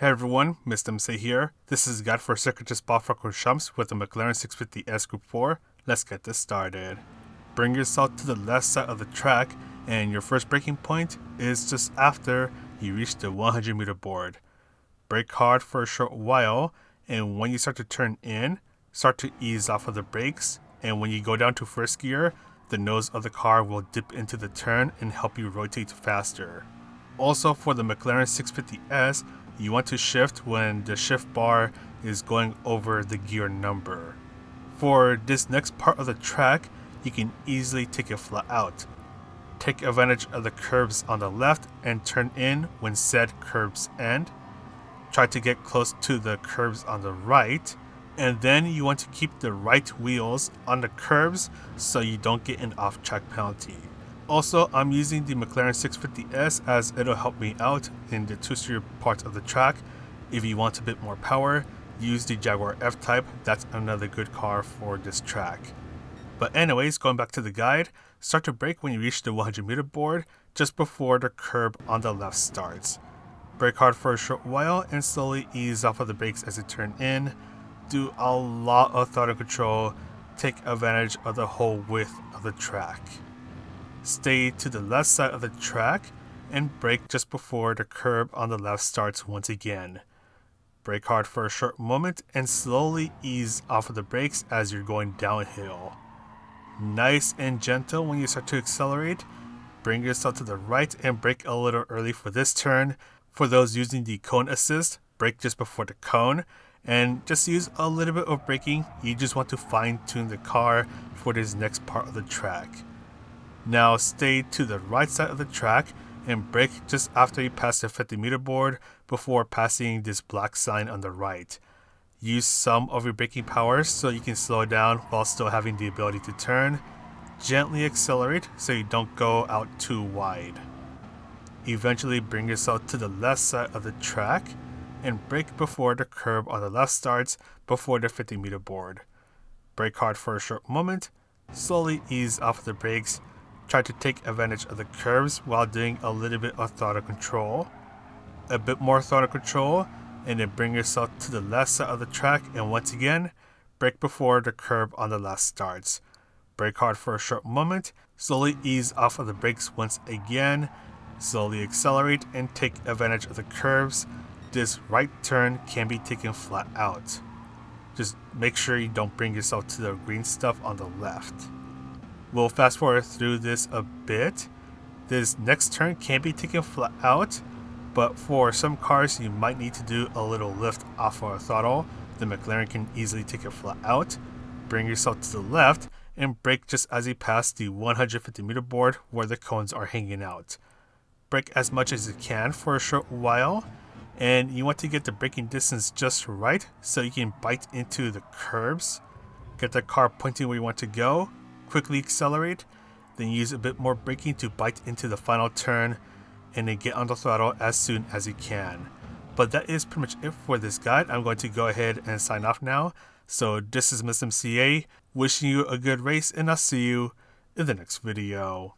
Hey everyone, Mr. MC here. This is a guide for a circuit to Spa-Francorchamps with the McLaren 650S Group 4. Let's get this started. Bring yourself to the left side of the track, and your first braking point is just after you reach the 100 meter board. Brake hard for a short while, and when you start to turn in, start to ease off of the brakes, and when you go down to first gear, the nose of the car will dip into the turn and help you rotate faster. Also for the McLaren 650S, you want to shift when the shift bar is going over the gear number. For this next part of the track, you can easily take it flat out. Take advantage of the curbs on the left and turn in when said curbs end. Try to get close to the curbs on the right, and then you want to keep the right wheels on the curbs so you don't get an off-track penalty. Also, I'm using the McLaren 650S as it'll help me out in the two-steer parts of the track. If you want a bit more power, use the Jaguar F-Type. That's another good car for this track. But anyways, going back to the guide, start to brake when you reach the 100 meter board just before the curb on the left starts. Brake hard for a short while and slowly ease off of the brakes as you turn in. Do a lot of throttle control. Take advantage of the whole width of the track. Stay to the left side of the track and brake just before the curb on the left starts once again. Brake hard for a short moment and slowly ease off of the brakes as you're going downhill. Nice and gentle when you start to accelerate. Bring yourself to the right and brake a little early for this turn. For those using the cone assist, brake just before the cone and just use a little bit of braking. You just want to fine tune the car for this next part of the track. Now stay to the right side of the track and brake just after you pass the 50 meter board before passing this black sign on the right. Use some of your braking power so you can slow down while still having the ability to turn. Gently accelerate so you don't go out too wide. Eventually bring yourself to the left side of the track and brake before the curb on the left starts before the 50 meter board. Brake hard for a short moment, slowly ease off the brakes. Try to take advantage of the curves while doing a little bit of throttle control. A bit more throttle control, and then bring yourself to the left side of the track and once again, brake before the curb on the left starts. Brake hard for a short moment, slowly ease off of the brakes once again, slowly accelerate and take advantage of the curves. This right turn can be taken flat out. Just make sure you don't bring yourself to the green stuff on the left. We'll fast forward through this a bit. This next turn can be taken flat out, but for some cars you might need to do a little lift off of a throttle. The McLaren can easily take it flat out. Bring yourself to the left and brake just as you pass the 150 meter board where the cones are hanging out. Brake as much as you can for a short while, and you want to get the braking distance just right so you can bite into the curbs. Get the car pointing where you want to go. Quickly accelerate, then use a bit more braking to bite into the final turn, and then get on the throttle as soon as you can. But that is pretty much it for this guide. I'm going to go ahead and sign off now. So this is Mr. MCA, wishing you a good race, and I'll see you in the next video.